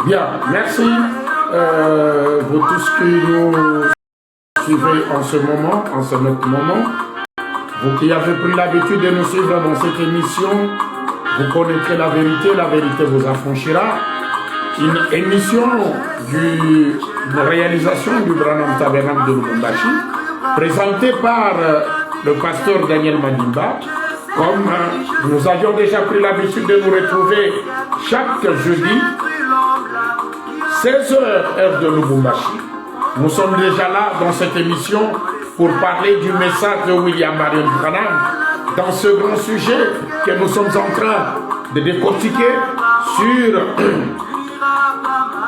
Bien, merci pour tout ce que nous suivez en ce moment, en ce autre moment. Vous qui avez pris l'habitude de nous suivre dans cette émission, vous connaîtrez la vérité vous affranchira. Une émission de réalisation du Branham Tabernacle de Lubumbashi, présentée par le pasteur Daniel Madimba. Comme nous avions déjà pris l'habitude de nous retrouver chaque jeudi, 16h heure de Lubumbashi. Nous sommes déjà là dans cette émission pour parler du message de William Marion Branham dans ce grand sujet que nous sommes en train de décortiquer sur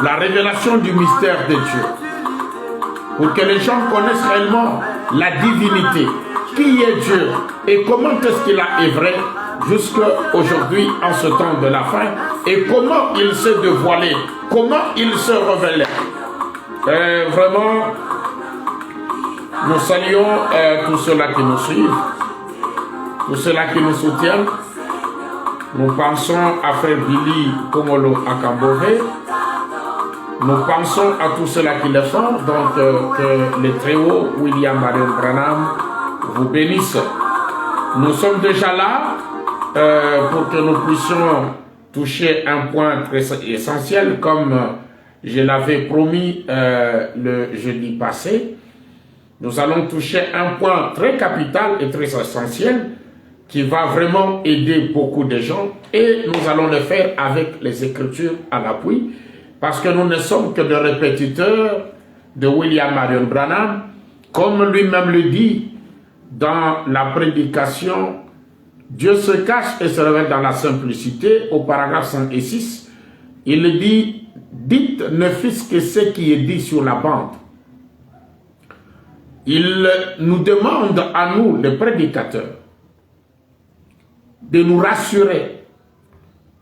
la révélation du mystère de Dieu. Pour que les gens connaissent réellement la divinité, qui est Dieu et comment est-ce qu'il a œuvré jusqu'à aujourd'hui en ce temps de la fin et comment il s'est dévoilé, comment il se révélait. Vraiment, nous saluons tous ceux-là qui nous suivent, tous ceux-là qui nous soutiennent. Nous pensons à Frère Billy Kongolo Akambové. Nous pensons à tous ceux-là qui le font. Donc, que le très haut William Marion Branham vous bénisse. Nous sommes déjà là pour que nous puissions toucher un point très essentiel, comme je l'avais promis le jeudi passé. Nous allons toucher un point très capital et très essentiel qui va vraiment aider beaucoup de gens, et nous allons le faire avec les Écritures à l'appui, parce que nous ne sommes que des répétiteurs de William Marion Branham, comme lui-même le dit dans la prédication « Dieu se cache et se révèle dans la simplicité » au paragraphe 106. Il dit « Dites ne fût-ce que ce qui est dit sur la bande ». Il nous demande à nous, les prédicateurs, de nous rassurer.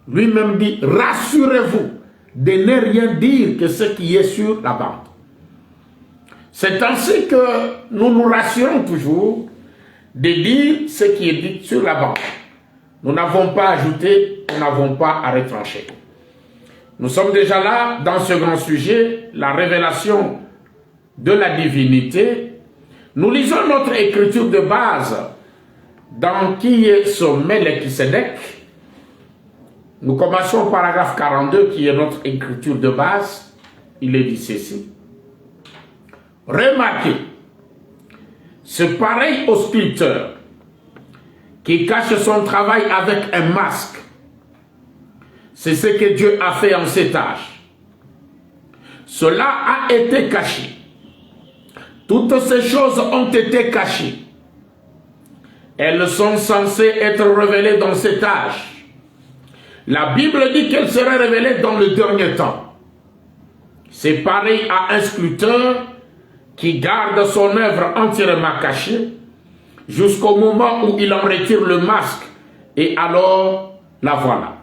Lui-même dit, rassurez-vous de ne rien dire que ce qui est sur la bande. C'est ainsi que nous nous rassurons toujours de dire ce qui est dit sur la bande. Nous n'avons pas ajouté, nous n'avons pas à retrancher. Nous sommes déjà là dans ce grand sujet, la révélation de la divinité. Nous lisons notre écriture de base dans qui est ce Melchisedec. Nous commençons au paragraphe 42 qui est notre écriture de base. Il est dit ceci. Remarquez, c'est pareil au sculpteur qui cache son travail avec un masque. C'est ce que Dieu a fait en cet âge. Cela a été caché. Toutes ces choses ont été cachées. Elles sont censées être révélées dans cet âge. La Bible dit qu'elles seraient révélées dans le dernier temps. C'est pareil à un sculpteur qui garde son œuvre entièrement cachée jusqu'au moment où il en retire le masque et alors la voilà.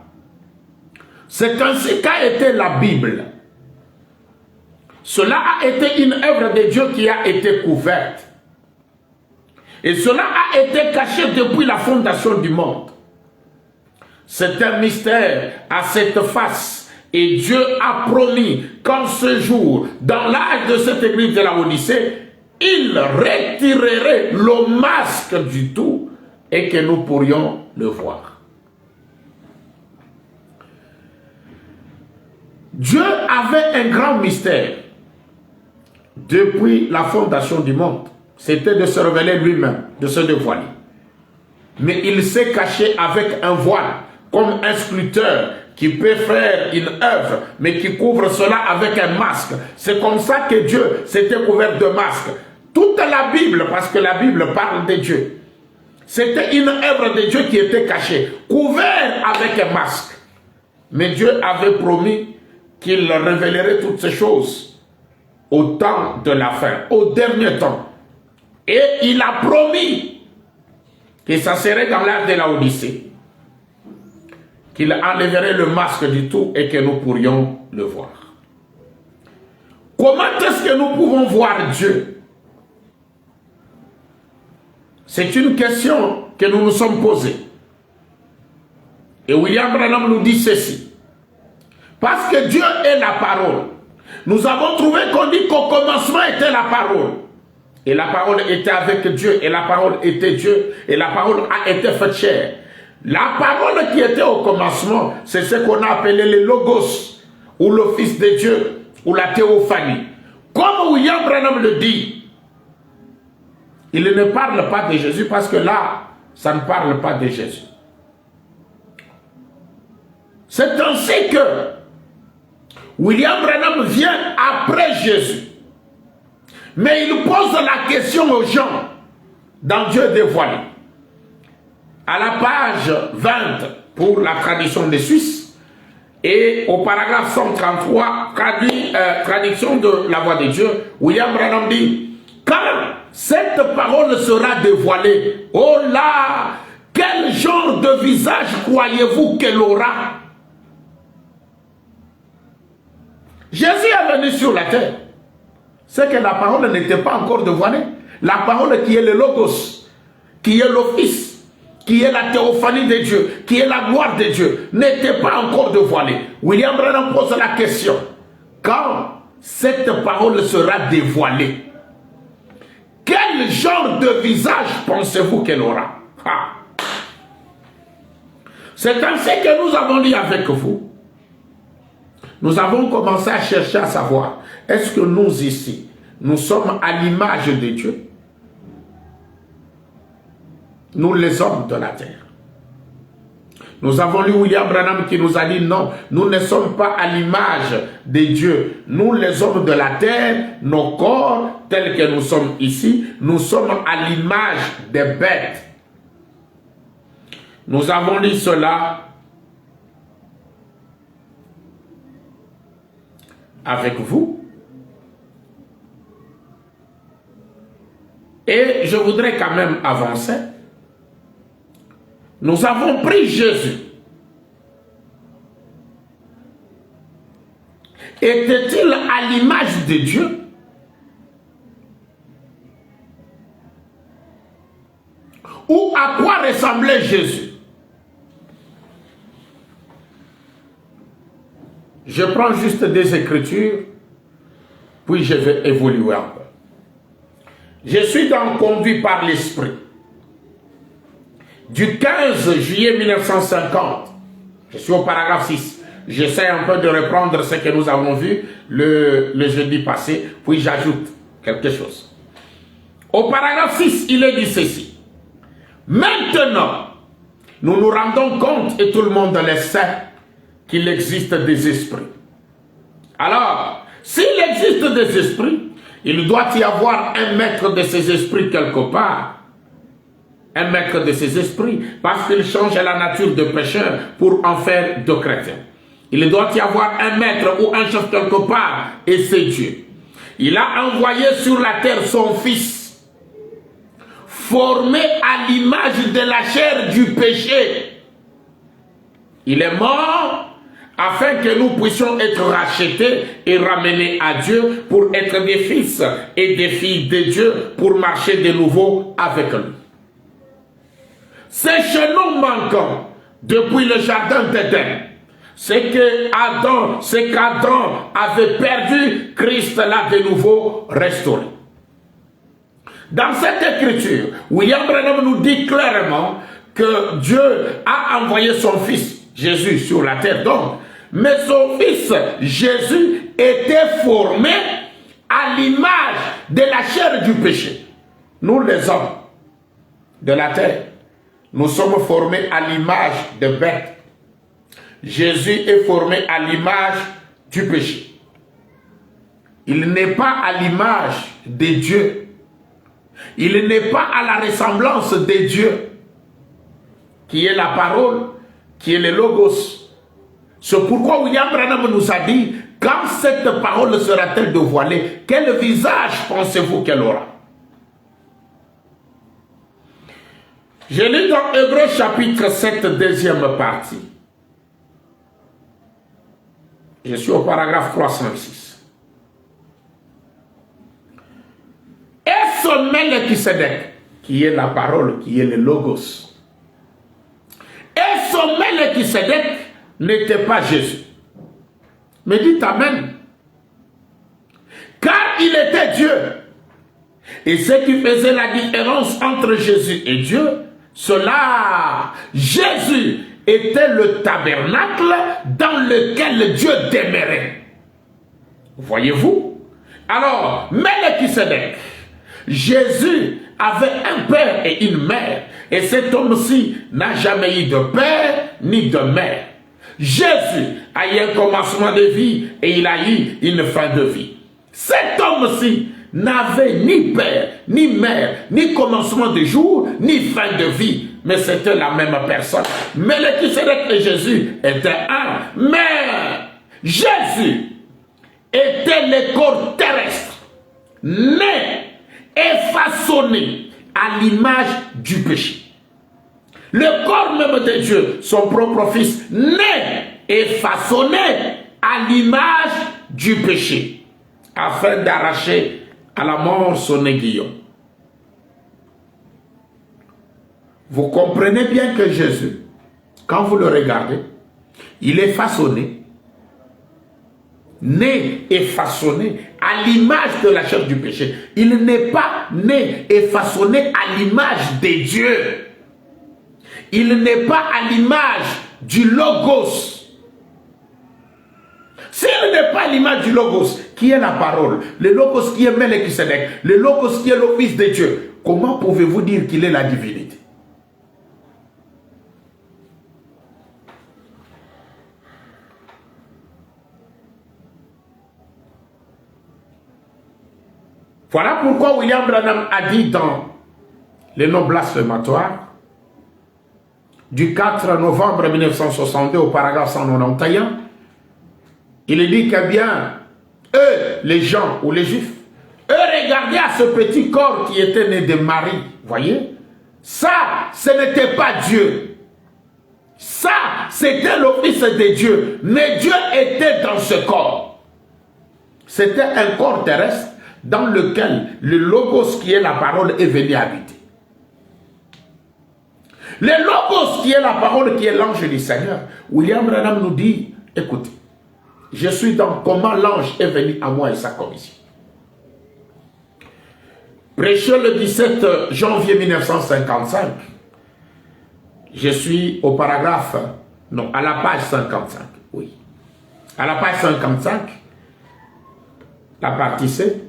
C'est ainsi qu'a été la Bible. Cela a été une œuvre de Dieu qui a été couverte. Et cela a été caché depuis la fondation du monde. C'est un mystère à cette face. Et Dieu a promis qu'en ce jour, dans l'âge de cette église de la Odyssée, il retirerait le masque du tout et que nous pourrions le voir. Dieu avait un grand mystère depuis la fondation du monde. C'était de se révéler lui-même, de se dévoiler. Mais il s'est caché avec un voile, comme un sculpteur qui peut faire une œuvre, mais qui couvre cela avec un masque. C'est comme ça que Dieu s'était couvert de masque. Toute la Bible, parce que la Bible parle de Dieu, c'était une œuvre de Dieu qui était cachée, couverte avec un masque. Mais Dieu avait promis qu'il révélerait toutes ces choses au temps de la fin, au dernier temps. Et il a promis que ça serait dans l'âge de la Odyssée, qu'il enlèverait le masque du tout et que nous pourrions le voir. Comment est-ce que nous pouvons voir Dieu? C'est une question que nous nous sommes posées. Et William Branham nous dit ceci. Parce que Dieu est la parole. Nous avons trouvé qu'on dit qu'au commencement était la parole. Et la parole était avec Dieu. Et la parole était Dieu. Et la parole a été faite chair. La parole qui était au commencement, c'est ce qu'on a appelé le Logos, ou le Fils de Dieu, ou la théophanie. Comme William Branham le dit, il ne parle pas de Jésus parce que là, ça ne parle pas de Jésus. C'est ainsi que William Branham vient après Jésus. Mais il pose la question aux gens dans Dieu dévoilé. À la page 20 pour la tradition des Suisses et au paragraphe 133, traduction de la voix de Dieu, William Branham dit, quand cette parole sera dévoilée, oh là, quel genre de visage croyez-vous qu'elle aura? Jésus est venu sur la terre. C'est que la parole n'était pas encore dévoilée. La parole qui est le Logos, qui est l'Office, qui est la théophanie de Dieu, qui est la gloire de Dieu, n'était pas encore dévoilée. William Branham pose la question. Quand cette parole sera dévoilée, quel genre de visage pensez-vous qu'elle aura? C'est ainsi que nous avons dit avec vous. Nous avons commencé à chercher à savoir, est-ce que nous ici, nous sommes à l'image de Dieu? Nous les hommes de la terre. Nous avons lu William Branham qui nous a dit non, nous ne sommes pas à l'image de Dieu. Nous les hommes de la terre, nos corps tels que nous sommes ici, nous sommes à l'image des bêtes. Nous avons dit cela avec vous. Et je voudrais quand même avancer. Nous avons pris Jésus. Était-il à l'image de Dieu? Ou à quoi ressemblait Jésus? Je prends juste des écritures, puis je vais évoluer un peu. Je suis donc conduit par l'Esprit. Du 15 juillet 1950, je suis au paragraphe 6. J'essaie un peu de reprendre ce que nous avons vu le jeudi passé, puis j'ajoute quelque chose. Au paragraphe 6, il est dit ceci. Maintenant, nous nous rendons compte, et tout le monde le sait, qu'il existe des esprits. Alors, s'il existe des esprits, il doit y avoir un maître de ces esprits quelque part. Un maître de ces esprits, parce qu'il change la nature de pécheur pour en faire de chrétiens. Il doit y avoir un maître ou un chef quelque part, et c'est Dieu. Il a envoyé sur la terre son Fils, formé à l'image de la chair du péché. Il est mort afin que nous puissions être rachetés et ramenés à Dieu pour être des fils et des filles de Dieu, pour marcher de nouveau avec lui. C'est chez nous manquant depuis le jardin d'Éden. C'est qu'Adam avait perdu, Christ l'a de nouveau restauré. Dans cette écriture, William Branham nous dit clairement que Dieu a envoyé son Fils Jésus sur la terre d'homme, mais son Fils Jésus était formé à l'image de la chair du péché. Nous les hommes de la terre, nous sommes formés à l'image de bêtes. Jésus est formé à l'image du péché. Il n'est pas à l'image de Dieu. Il n'est pas à la ressemblance de Dieu, qui est la parole, qui est le Logos. C'est pourquoi William Branham nous a dit, quand cette parole sera-t-elle dévoilée, quel visage pensez-vous qu'elle aura? Je lis dans Hébreux chapitre 7, deuxième partie. Je suis au paragraphe 306. Et ce Melchisédek, qui est la parole, qui est le Logos. Et ce son Melchisédek n'était pas Jésus. Mais dites Amen. Car il était Dieu. Et ce qui faisait la différence entre Jésus et Dieu, cela, Jésus était le tabernacle dans lequel Dieu demeurait. Voyez-vous? Alors, Melchisédek, Jésus avait un père et une mère. Et cet homme-ci n'a jamais eu de père ni de mère. Jésus a eu un commencement de vie et il a eu une fin de vie. Cet homme-ci n'avait ni père, ni mère, ni commencement de jour, ni fin de vie. Mais c'était la même personne. Melchisédek et Jésus étaient un. Mais Jésus était le corps terrestre, né et façonné à l'image du péché. Le corps même de Dieu, son propre fils, né et façonné à l'image du péché, afin d'arracher à la mort son aiguillon. Vous comprenez bien que Jésus, quand vous le regardez, il est façonné, né et façonné à l'image de la chair du péché. Il n'est pas né et façonné à l'image de Dieu. Il n'est pas à l'image du Logos. S'il n'est pas à l'image du Logos, qui est la parole, le Logos qui est Melchisédek, le Logos qui est le Fils de Dieu, comment pouvez-vous dire qu'il est la divinité? Voilà pourquoi William Branham a dit dans les noms blasphématoires du 4 novembre 1962 au paragraphe 191, il dit que bien, eux, les gens ou les juifs, eux regardaient à ce petit corps qui était né de Marie, voyez, ça, ce n'était pas Dieu. Ça, c'était le Fils de Dieu, mais Dieu était dans ce corps. C'était un corps terrestre dans lequel le Logos qui est la parole est venu habiter. Le Logos qui est la parole, qui est l'ange du Seigneur. William Branham nous dit, écoutez, je suis dans comment l'ange est venu à moi et sa commission. Prêché le 17 janvier 1955, je suis au paragraphe, non, à la page 55, oui. À la page 55, la partie C,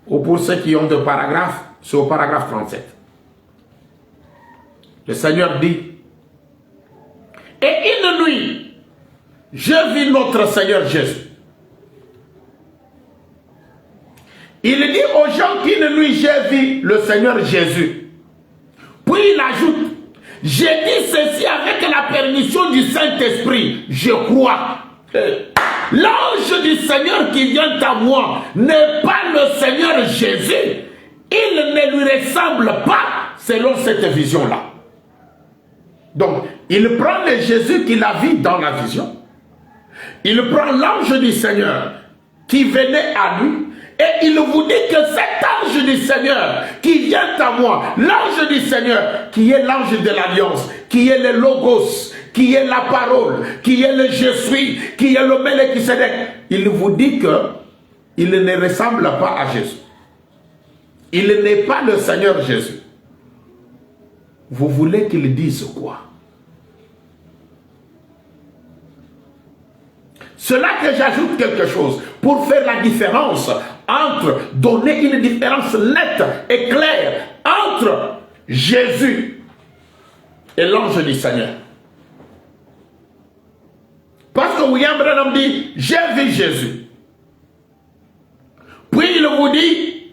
ou pour ceux qui ont deux paragraphes, c'est au paragraphe 37. Le Seigneur dit, et une nuit, je vis notre Seigneur Jésus. Il dit aux gens qu'une nuit, j'ai vu le Seigneur Jésus. Puis il ajoute, j'ai dit ceci avec la permission du Saint-Esprit, je crois. L'ange du Seigneur qui vient à moi n'est pas le Seigneur Jésus. Il ne lui ressemble pas selon cette vision-là. Donc, il prend le Jésus qu'il a vu dans la vision. Il prend l'ange du Seigneur qui venait à lui. Et il vous dit que cet ange du Seigneur qui vient à moi, l'ange du Seigneur qui est l'ange de l'alliance, qui est le Logos, qui est la parole, qui est le je suis, qui est le Melchisédek, il vous dit que il ne ressemble pas à Jésus. Il n'est pas le Seigneur Jésus. Vous voulez qu'il dise quoi? Cela que j'ajoute quelque chose pour faire la différence entre, donner une différence nette et claire entre Jésus et l'ange du Seigneur. Parce que William Branham dit, j'ai vu Jésus. Puis il vous dit,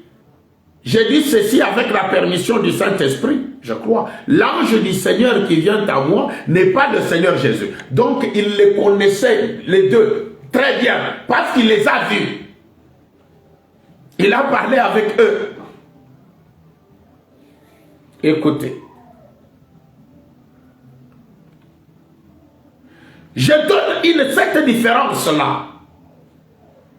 j'ai dit ceci avec la permission du Saint-Esprit, je crois. L'ange du Seigneur qui vient à moi n'est pas le Seigneur Jésus. Donc il les connaissait, les deux, très bien, parce qu'il les a vus. Il a parlé avec eux. Écoutez. Je donne cette différence-là.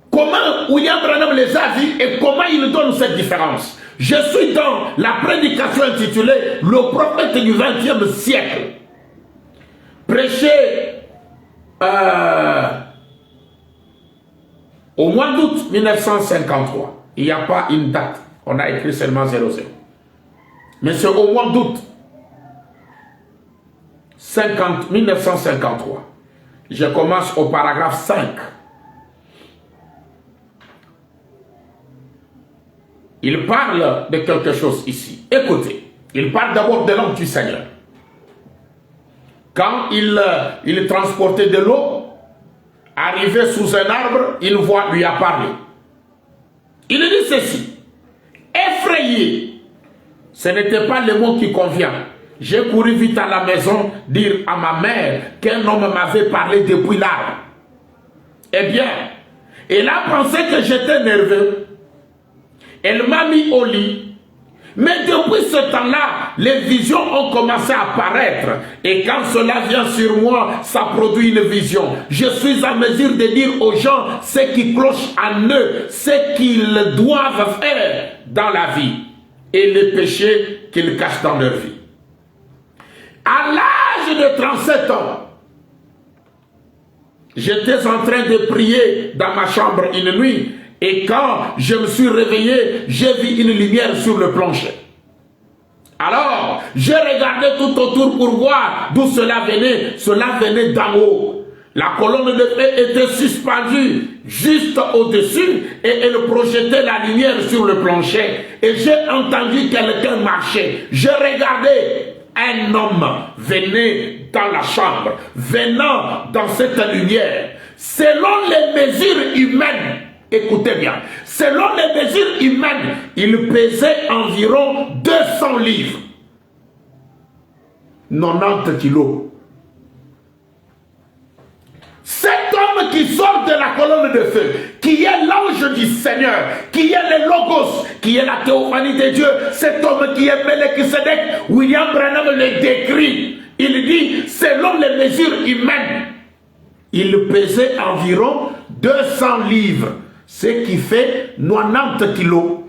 Comment William Branham les a vus et comment il donne cette différence? Je suis dans la prédication intitulée « Le prophète du XXe siècle ». au mois d'août 1953, il n'y a pas une date, on a écrit seulement 00. Mais c'est au mois d'août 1953. Je commence au paragraphe 5. Il parle de quelque chose ici. Écoutez, il parle d'abord de l'homme du Seigneur. Quand il transportait de l'eau, arrivé sous un arbre, une voix lui a parlé. Il dit ceci: effrayé, ce n'était pas le mot qui convient. J'ai couru vite à la maison dire à ma mère qu'un homme m'avait parlé depuis l'arbre. Eh bien, elle a pensé que j'étais nerveux. Elle m'a mis au lit. Mais depuis ce temps-là, les visions ont commencé à apparaître. Et quand cela vient sur moi, ça produit une vision. Je suis en mesure de dire aux gens ce qui cloche en eux, ce qu'ils doivent faire dans la vie et les péchés qu'ils cachent dans leur vie. À l'âge de 37 ans, j'étais en train de prier dans ma chambre une nuit. Et quand je me suis réveillé, j'ai vu une lumière sur le plancher. Alors, j'ai regardé tout autour pour voir d'où cela venait. Cela venait d'en haut. La colonne de feu était suspendue juste au-dessus et elle projetait la lumière sur le plancher. Et j'ai entendu quelqu'un marcher. J'ai regardé. Un homme venait dans la chambre, venant dans cette lumière. Selon les mesures humaines, écoutez bien, selon les mesures humaines, il pesait environ 200 livres. 90 kilos. Cet homme qui sort de la colonne de feu, qui est l'ange du Seigneur, qui est le Logos, qui est la théophanie de Dieu, cet homme qui est Melchisedec, William Branham le décrit. Il dit, selon les mesures humaines, il pesait environ 200 livres, ce qui fait 90 kilos.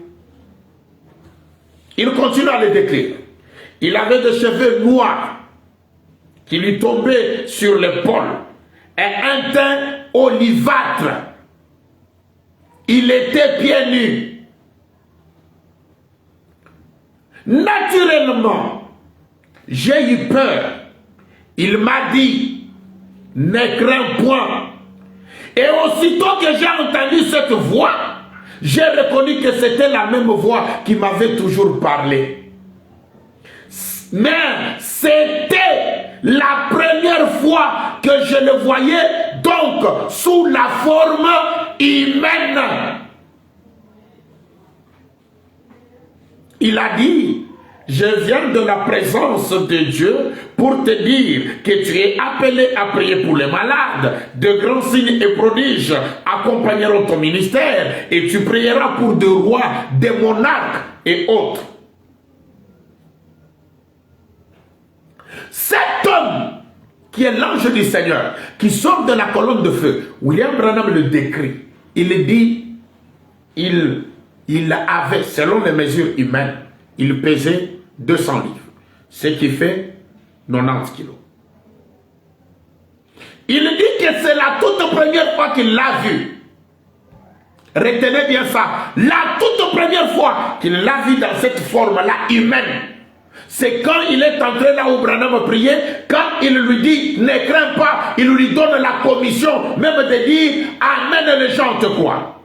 Il continue à le décrire. Il avait des cheveux noirs qui lui tombaient sur l'épaule et un teint olivâtre. Il était pieds nus. Naturellement, j'ai eu peur. Il m'a dit, ne crains point. Et aussitôt que j'ai entendu cette voix, j'ai reconnu que c'était la même voix qui m'avait toujours parlé. Mais c'était la première fois que je le voyais, donc sous la forme humaine. Il a dit, je viens de la présence de Dieu pour te dire que tu es appelé à prier pour les malades. De grands signes et prodiges accompagneront ton ministère et tu prieras pour des rois, des monarques et autres. Cet homme qui est l'ange du Seigneur, qui sort de la colonne de feu, William Branham le décrit. Il dit, il avait, selon les mesures humaines, il pesait 200 livres, ce qui fait 90 kilos. Il dit que c'est la toute première fois qu'il l'a vu. Retenez bien ça. La toute première fois qu'il l'a vu dans cette forme-là humaine. C'est quand il est entré là où Branham priait, quand il lui dit, ne crains pas, il lui donne la commission, même de dire, amène les gens te croient.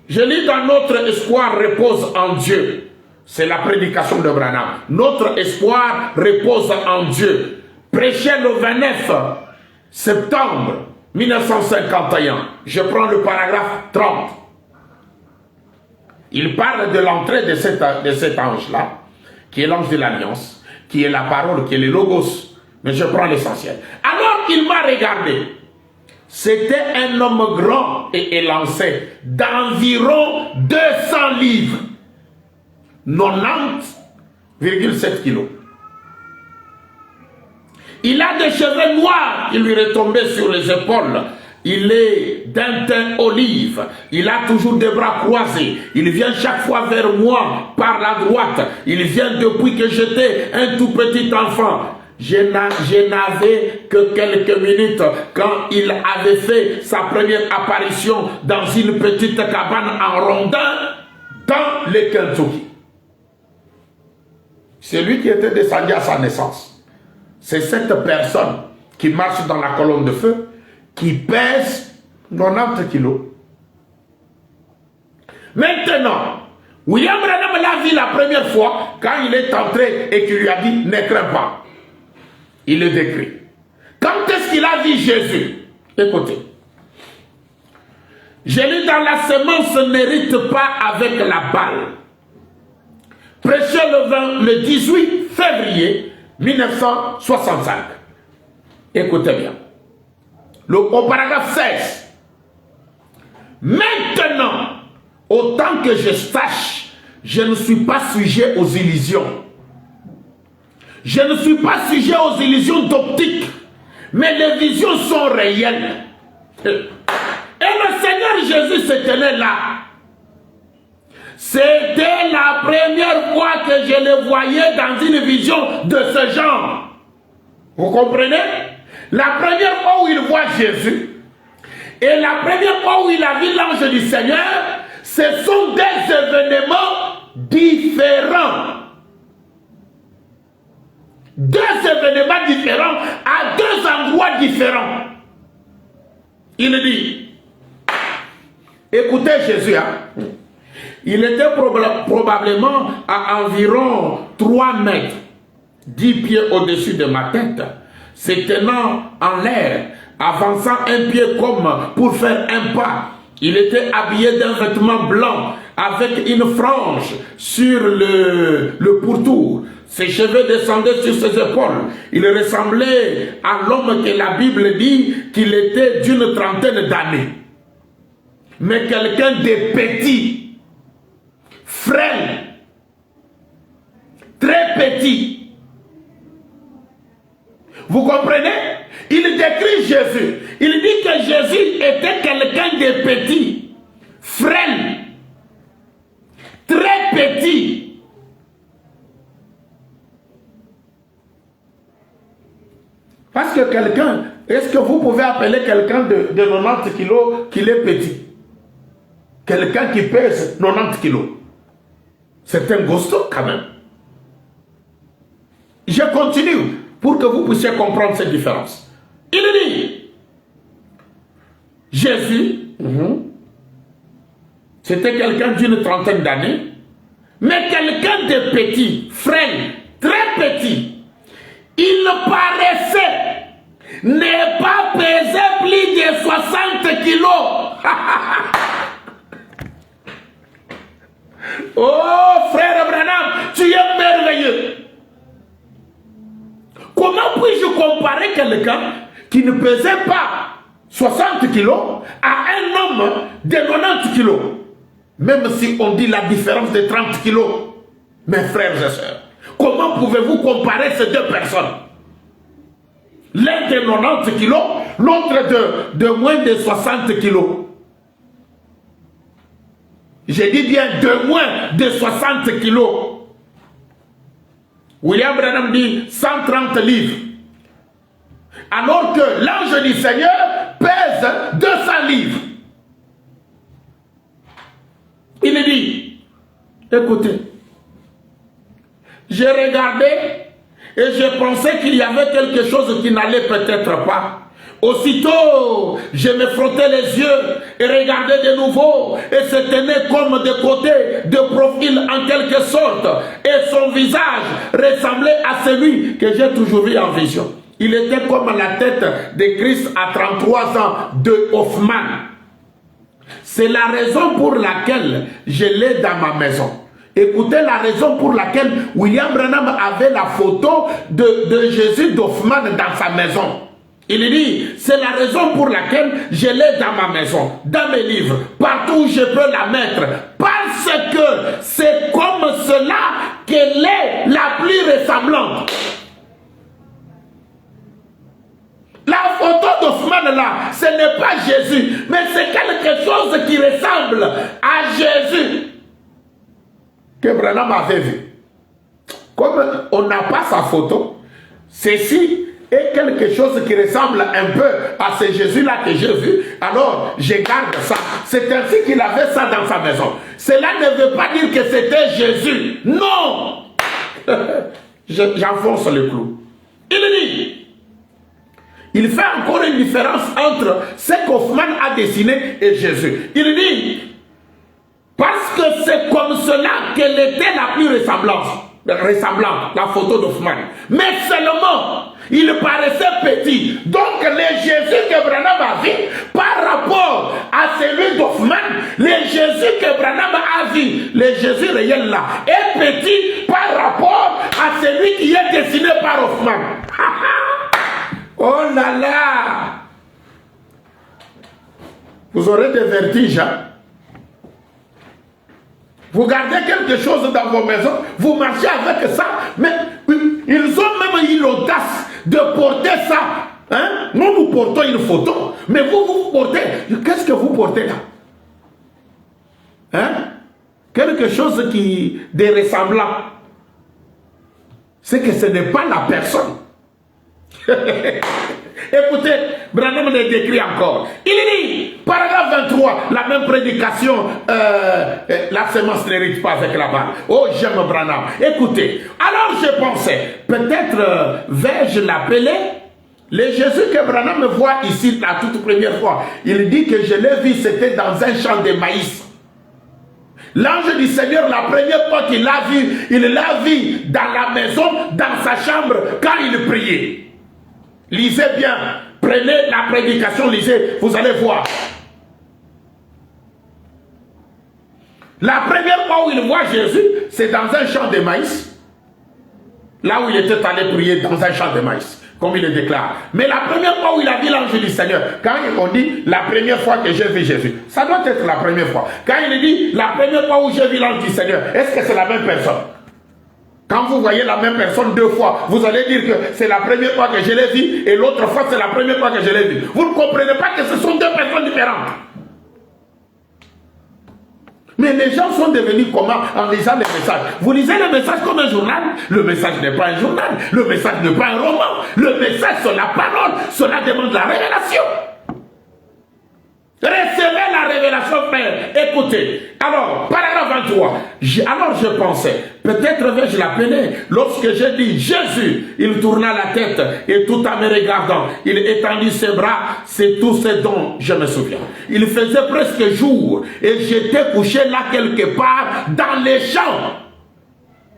Je lis dans notre espoir repose en Dieu. C'est la prédication de Branham. Notre espoir repose en Dieu. Prêché le 29 septembre 1951. Je prends le paragraphe 30. Il parle de l'entrée de cet ange-là, qui est l'ange de l'Alliance, qui est la parole, qui est le Logos. Mais je prends l'essentiel. Alors il m'a regardé. C'était un homme grand et élancé, d'environ 200 livres, 90,7 kilos. Il a des cheveux noirs qui lui retombaient sur les épaules. Il est d'un teint olive. Il a toujours des bras croisés. Il vient chaque fois vers moi par la droite. Il vient depuis que j'étais un tout petit enfant. Je n'avais que quelques minutes quand il avait fait sa première apparition dans une petite cabane en rondin dans le Kentucky. C'est lui qui était descendu à sa naissance. C'est cette personne qui marche dans la colonne de feu, qui pèse 90 kilos. Maintenant, William Branham l'a vu la première fois quand il est entré et qu'il lui a dit « Ne crains pas ». Il le décrit. Quand est-ce qu'il a vu Jésus? Écoutez. Je lis dans la semence n'hérite pas avec la balle. Prêché le 18 février 1965. Écoutez bien. Au paragraphe 16. Maintenant, autant que je sache, je ne suis pas sujet aux illusions. Je ne suis pas sujet aux illusions d'optique, mais les visions sont réelles. Et le Seigneur Jésus se tenait là. C'était la première fois que je le voyais dans une vision de ce genre. Vous comprenez? La première fois où il voit Jésus et la première fois où il a vu l'ange du Seigneur, ce sont des événements différents. Deux événements différents à deux endroits différents. Il dit, écoutez Jésus, hein, il était probablement à environ 3 mètres, 10 pieds au-dessus de ma tête, se tenant en l'air, avançant un pied comme pour faire un pas. Il était habillé d'un vêtement blanc avec une frange sur le pourtour. Ses cheveux descendaient sur ses épaules. Il ressemblait à l'homme que la Bible dit qu'il était d'une trentaine d'années. Mais quelqu'un de petit, frêle, très petit. Vous comprenez? Il décrit Jésus. Il dit que Jésus était quelqu'un de petit, frêle, très petit. Parce que quelqu'un, est-ce que vous pouvez appeler quelqu'un de 90 kilos qu'il est petit? Quelqu'un qui pèse 90 kilos. C'est un costaud quand même. Je continue pour que vous puissiez comprendre cette différence. Il dit, Jésus, c'était quelqu'un d'une trentaine d'années, mais quelqu'un de petit, frêle, très petit. Il paraissait ne pas peser plus de 60 kilos. Oh, frère Branham, tu es merveilleux. Comment puis-je comparer quelqu'un qui ne pesait pas 60 kilos à un homme de 90 kilos? Même si on dit la différence de 30 kilos. Mes frères et sœurs, comment pouvez-vous comparer ces deux personnes? L'un de 90 kilos, l'autre de moins de 60 kilos. J'ai dit bien de moins de 60 kilos. William Branham dit 130 livres. Alors que l'ange du Seigneur pèse 200 livres. Il dit, écoutez, j'ai regardé et je pensais qu'il y avait quelque chose qui n'allait peut-être pas. Aussitôt, je me frottais les yeux et regardais de nouveau et se tenait comme de côté, de profil en quelque sorte. Et son visage ressemblait à celui que j'ai toujours vu en vision. Il était comme la tête de Christ à 33 ans de Hoffman. C'est la raison pour laquelle je l'ai dans ma maison. Écoutez la raison pour laquelle William Branham avait la photo de Jésus d'Hoffman dans sa maison. Il dit, c'est la raison pour laquelle je l'ai dans ma maison, dans mes livres, partout où je peux la mettre. Parce que c'est comme cela qu'elle est la plus ressemblante. La photo d'Hoffmann là, ce n'est pas Jésus, mais c'est quelque chose qui ressemble à Jésus que Branham avait vu. Comme on n'a pas sa photo, ceci est quelque chose qui ressemble un peu à ce Jésus-là que j'ai vu, alors je garde ça. C'est ainsi qu'il avait ça dans sa maison. Cela ne veut pas dire que c'était Jésus. Non. J'enfonce le clou. Il dit, il fait encore une différence entre ce qu'Hoffmann a dessiné et Jésus. Il dit, parce que c'est comme cela qu'elle était la plus ressemblante, la photo d'Hoffmann. Mais seulement, il paraissait petit. Donc, le Jésus que Branham a vu, par rapport à celui d'Hoffmann, le Jésus que Branham a vu, le Jésus réel là, est petit par rapport à celui qui est dessiné par Hoffmann. Oh là là! Vous aurez des vertiges, hein? Vous gardez quelque chose dans vos maisons, vous marchez avec ça, mais ils ont même eu l'audace de porter ça. Hein? Nous portons une photo, mais vous portez. Qu'est-ce que vous portez là? Hein? Quelque chose qui est ressemblant. C'est que ce n'est pas la personne. Écoutez, Branham le décrit encore. Il dit, paragraphe 23, la même prédication, la semence n'hérite pas avec la balle. Oh, j'aime Branham. Écoutez, alors je pensais, peut-être vais-je l'appeler le Jésus que Branham me voit ici la toute première fois. Il dit que je l'ai vu, c'était dans un champ de maïs. L'ange du Seigneur, la première fois qu'il l'a vu, il l'a vu dans la maison, dans sa chambre, quand il priait. Lisez bien, prenez la prédication, lisez, vous allez voir. La première fois où il voit Jésus, c'est dans un champ de maïs. Là où il était allé prier dans un champ de maïs, comme il le déclare. Mais la première fois où il a vu l'ange du Seigneur, quand on dit la première fois que j'ai vu Jésus, ça doit être la première fois. Quand il dit la première fois où j'ai vu l'ange du Seigneur, est-ce que c'est la même personne? Quand vous voyez la même personne deux fois, vous allez dire que c'est la première fois que je l'ai vu et l'autre fois c'est la première fois que je l'ai vu. Vous ne comprenez pas que ce sont deux personnes différentes. Mais les gens sont devenus comment en lisant les messages? Vous lisez le message comme un journal? Le message n'est pas un journal. Le message n'est pas un roman. Le message, c'est la parole. Cela demande la révélation. Recevez la révélation, frère. Écoutez. Alors, paragraphe 23. Alors je pensais, peut-être vais-je l'appeler. Lorsque j'ai dit Jésus, il tourna la tête et tout en me regardant, il étendit ses bras. C'est tout ce dont je me souviens. Il faisait presque jour et j'étais couché là quelque part dans les champs.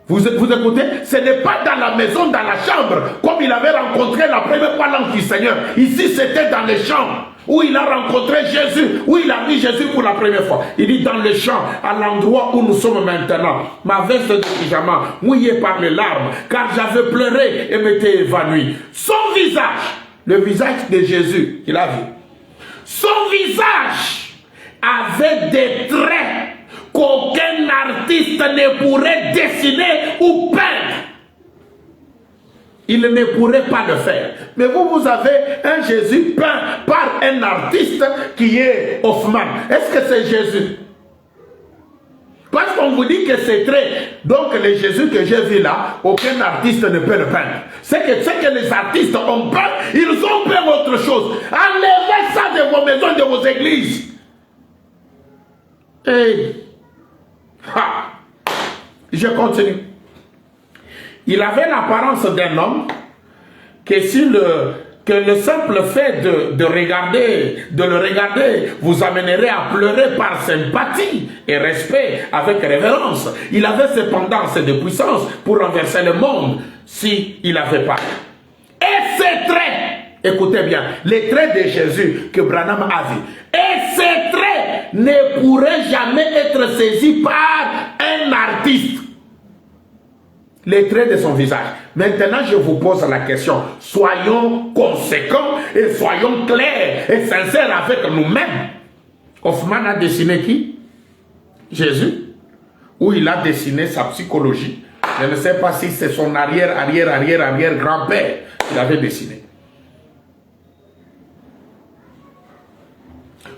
Vous écoutez, ce n'est pas dans la maison, dans la chambre, comme il avait rencontré la première fois l'ange du Seigneur. Ici, c'était dans les champs, où il a rencontré Jésus, où il a vu Jésus pour la première fois. Il dit dans les champs, à l'endroit où nous sommes maintenant, ma veste de pyjama, mouillée par les larmes, car j'avais pleuré et m'étais évanoui. Son visage, le visage de Jésus, il a vu. Son visage avait des traits qu'aucun artiste ne pourrait dessiner ou peindre. Il ne pourrait pas le faire. Mais vous avez un Jésus peint par un artiste qui est Hoffmann. Est-ce que c'est Jésus? Parce qu'on vous dit que c'est très... Donc le Jésus que j'ai vu là, aucun artiste ne peut le peindre. C'est que les artistes ont peint, ils ont peint autre chose. Enlevez ça de vos maisons, de vos églises. Hey. Je continue. Il avait l'apparence d'un homme que le simple fait de le regarder vous amènerait à pleurer par sympathie et respect avec révérence. Il avait cependant assez de puissance pour renverser le monde s'il avait pas. Et ces traits, écoutez bien, les traits de Jésus que Branham a vu, et ces traits ne pourraient jamais être saisis par un artiste. Les traits de son visage. Maintenant, je vous pose la question. Soyons conséquents et soyons clairs et sincères avec nous-mêmes. Hoffmann a dessiné qui? Jésus. Ou il a dessiné sa psychologie. Je ne sais pas si c'est son arrière grand-père qu'il avait dessiné.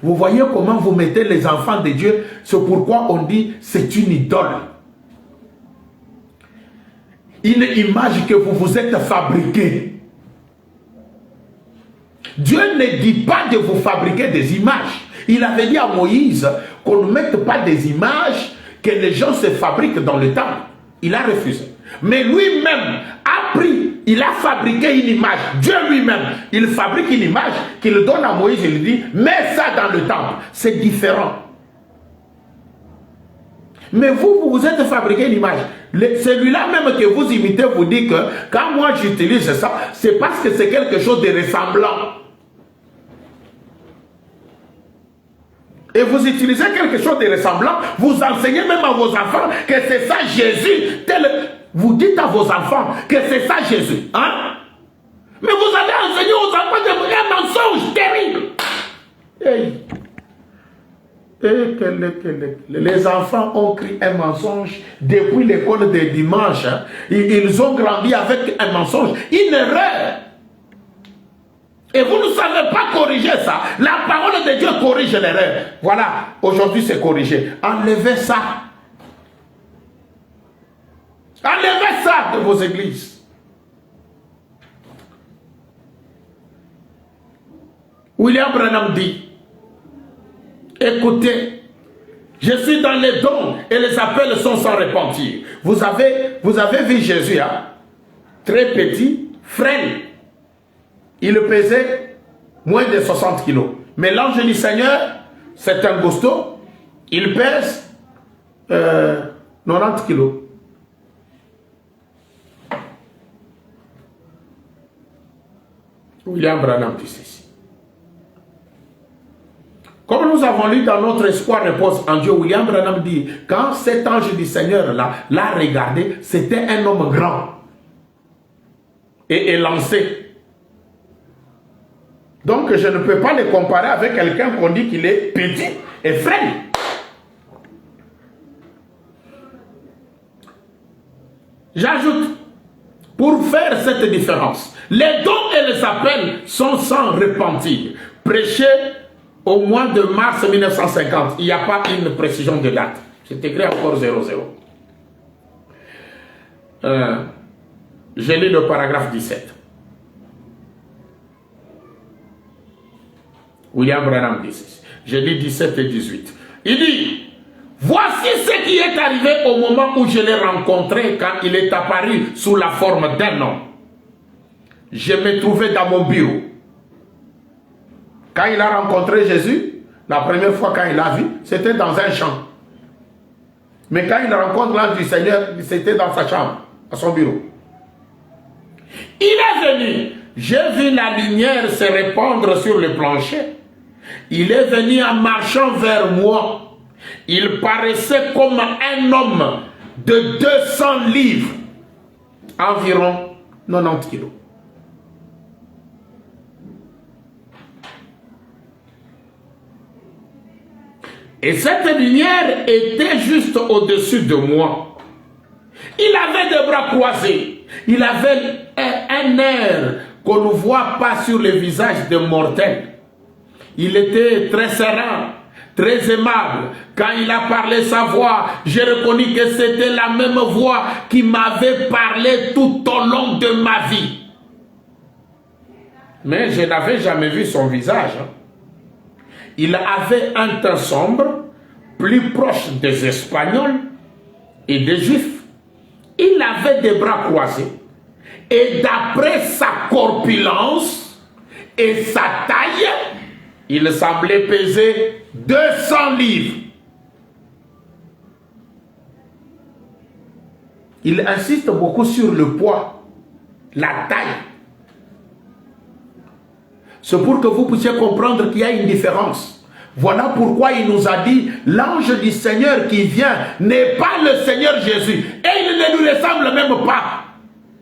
Vous voyez comment vous mettez les enfants de Dieu. C'est pourquoi on dit c'est une idole. Une image que vous vous êtes fabriquée. Dieu ne dit pas de vous fabriquer des images. Il avait dit à Moïse qu'on ne mette pas des images que les gens se fabriquent dans le temple. Il a refusé. Mais lui-même a pris, il a fabriqué une image. Dieu lui-même, il fabrique une image qu'il donne à Moïse. Il dit, mets ça dans le temple. C'est différent. Mais vous vous êtes fabriqué une image. Celui-là même que vous imitez vous dit que quand moi j'utilise ça, c'est parce que c'est quelque chose de ressemblant. Et vous utilisez quelque chose de ressemblant, vous enseignez même à vos enfants que c'est ça Jésus. Vous dites à vos enfants que c'est ça Jésus. Hein? Mais vous allez enseigner aux enfants un mensonge terrible. Hey. Les enfants ont cru un mensonge depuis l'école de dimanche. Hein. Ils ont grandi avec un mensonge, une erreur. Et vous ne savez pas corriger ça. La parole de Dieu corrige l'erreur. Voilà, aujourd'hui c'est corrigé. Enlevez ça. Enlevez ça de vos églises. William Branham dit, écoutez, je suis dans les dons et les appels sont sans repentir. Vous avez vu Jésus, hein? Très petit, frêle. Il pesait moins de 60 kilos. Mais l'ange du Seigneur, c'est un costaud. Il pèse 90 kilos. William Branham dit ceci. Comme nous avons lu dans notre espoir repose en Dieu, William Branham dit, quand cet ange du Seigneur l'a regardé, c'était un homme grand et élancé. Donc je ne peux pas le comparer avec quelqu'un qu'on dit qu'il est petit et frêle. J'ajoute, pour faire cette différence, les dons et les appels sont sans repentir. Prêché au mois de mars 1950. Il n'y a pas une précision de date. C'est écrit encore 00. Je lis le paragraphe 17. William Branham dit ceci. Je lis 17 et 18. Il dit, voici ce qui est arrivé au moment où je l'ai rencontré quand il est apparu sous la forme d'un homme. Je me trouvais dans mon bureau. Quand il a rencontré Jésus, la première fois quand il l'a vu, c'était dans un champ. Mais quand il rencontre l'ange du Seigneur, c'était dans sa chambre, à son bureau. Il est venu. J'ai vu la lumière se répandre sur le plancher. Il est venu en marchant vers moi. Il paraissait comme un homme de 200 livres, environ 90 kilos. Et cette lumière était juste au-dessus de moi. Il avait des bras croisés. Il avait un air qu'on ne voit pas sur le visage des mortels. Il était très serein, très aimable. Quand il a parlé sa voix, j'ai reconnu que c'était la même voix qui m'avait parlé tout au long de ma vie. Mais je n'avais jamais vu son visage. Il avait un teint sombre, plus proche des Espagnols et des Juifs. Il avait des bras croisés. Et d'après sa corpulence et sa taille, il semblait peser 200 livres. Il insiste beaucoup sur le poids, la taille. C'est pour que vous puissiez comprendre qu'il y a une différence. Voilà pourquoi il nous a dit, l'ange du Seigneur qui vient n'est pas le Seigneur Jésus. Et il ne nous ressemble même pas.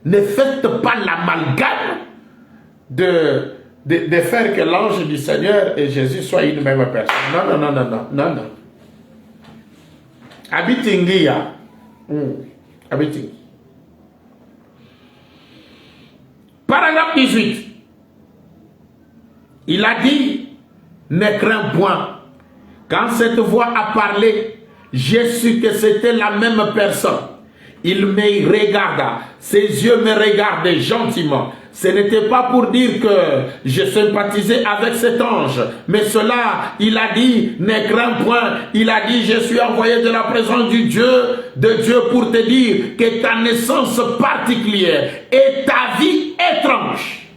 Ne faites pas l'amalgame de faire que l'ange du Seigneur et Jésus soient une même personne. Non, non, non, non, non, non, non. Abitingia. Abitingi. Paragraphe 18. Il a dit, ne crains point. Quand cette voix a parlé, j'ai su que c'était la même personne. Il me regarda, ses yeux me regardaient gentiment. Ce n'était pas pour dire que je sympathisais avec cet ange, mais cela, il a dit, ne crains point. Il a dit, je suis envoyé de la présence de Dieu pour te dire que ta naissance particulière et ta vie étrange.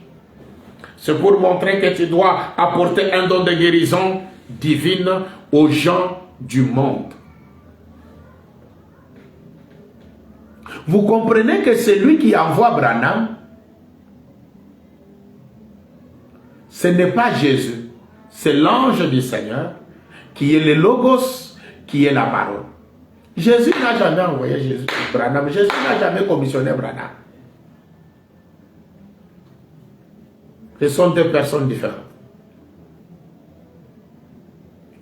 C'est pour montrer que tu dois apporter un don de guérison divine aux gens du monde. Vous comprenez que c'est lui qui envoie Branham. Ce n'est pas Jésus, c'est l'ange du Seigneur qui est le Logos, qui est la parole. Jésus n'a jamais envoyé Branham, Jésus n'a jamais commissionné Branham. Ce sont deux personnes différentes.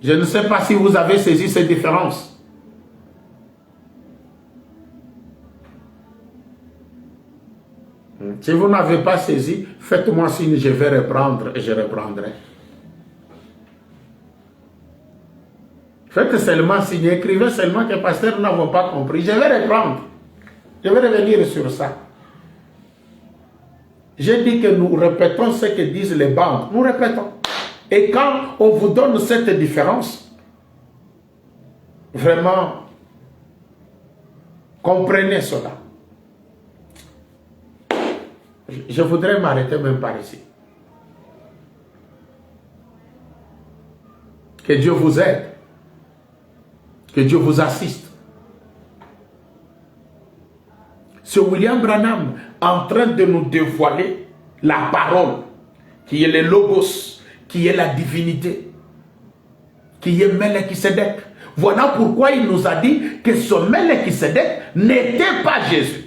Je ne sais pas si vous avez saisi ces différences. Si vous n'avez pas saisi, faites-moi signe, je vais reprendre et je reprendrai. Faites seulement signe, écrivez seulement que pasteur n'avons pas compris. Je vais reprendre. Je vais revenir sur ça. J'ai dit que nous répétons ce que disent les bandes. Nous répétons. Et quand on vous donne cette différence, vraiment, comprenez cela. Je voudrais m'arrêter même par ici. Que Dieu vous aide. Que Dieu vous assiste. C'est William Branham en train de nous dévoiler la parole, qui est le Logos, qui est la divinité, qui est Melchisedec. Voilà pourquoi il nous a dit que ce Melchisedec n'était pas Jésus.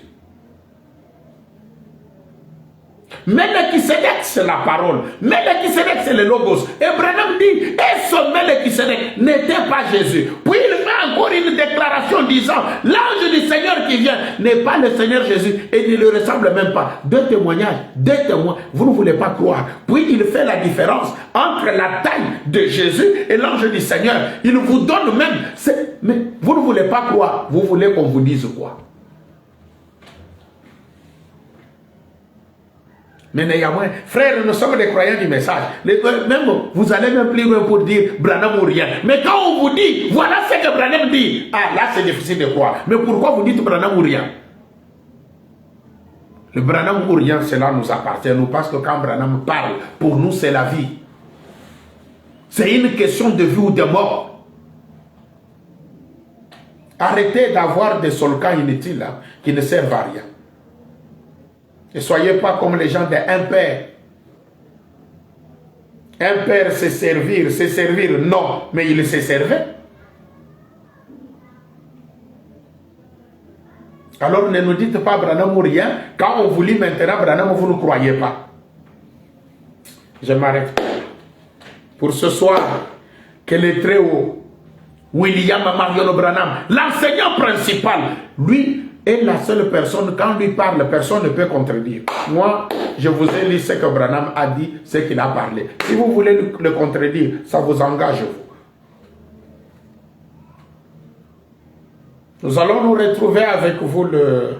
Melchisedec, c'est la parole. Melchisedec, c'est le Logos. Et Branham dit, et ce Melchisedec n'était pas Jésus. Puis il fait encore une déclaration disant, l'ange du Seigneur qui vient n'est pas le Seigneur Jésus et ne le ressemble même pas. Deux témoignages, deux témoins, vous ne voulez pas croire. Puis il fait la différence entre la taille de Jésus et l'ange du Seigneur. Il vous donne même, mais vous ne voulez pas croire. Vous voulez qu'on vous dise quoi? Mais néanmoins, frères, nous sommes des croyants du message. Même vous allez même plus loin pour dire Branham ou rien. Mais quand on vous dit, voilà ce que Branham dit, ah là c'est difficile de croire. Mais pourquoi vous dites Branham ou rien? Le Branham ou rien, cela nous appartient, nous, parce que quand Branham parle, pour nous c'est la vie. C'est une question de vie ou de mort. Arrêtez d'avoir des solcans inutiles hein, qui ne servent à rien. Ne soyez pas comme les gens d'un père. Un père, c'est servir, non, mais il se servait. Alors ne nous dites pas Branham ou rien. Quand on vous lit maintenant Branham, vous ne croyez pas. Je m'arrête. Pour ce soir, que le très haut, William Marion Branham, l'enseignant principal, lui, est la seule personne, quand lui parle, personne ne peut contredire. Moi, je vous ai lu ce que Branham a dit, ce qu'il a parlé. Si vous voulez le contredire, ça vous engage vous. Nous allons nous retrouver avec vous le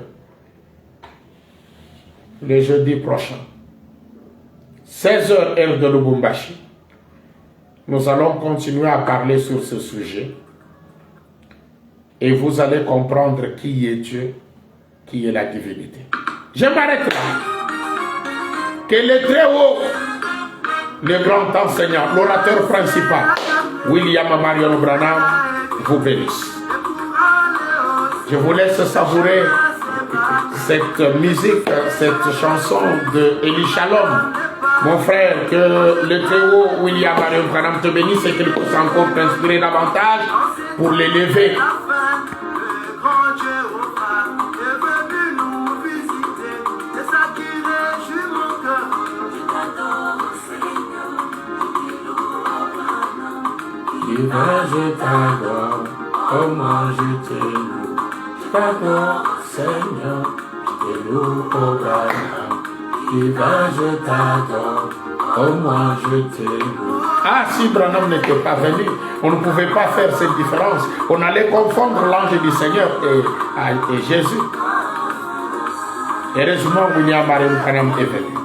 jeudi prochain. 16h heure de Lubumbashi. Nous allons continuer à parler sur ce sujet. Et vous allez comprendre qui est Dieu, qui est la divinité. Je m'arrête là. Que le très haut, le grand enseignant, l'orateur principal, William Marion Branham, vous bénisse. Je vous laisse savourer cette musique, cette chanson de Eli Shalom. Mon frère, que le très haut William Marion Branham te bénisse et qu'il puisse encore t'inspirer davantage pour l'élever. Je t'adore, comment je te loue. Je t'adore, Seigneur, je te loue, oh Branham. Je t'adore, comment je te loue. Ah, si Branham n'était pas venu, on ne pouvait pas faire cette différence. On allait confondre l'ange du Seigneur et Jésus. Heureusement, William Marion Branham est venu.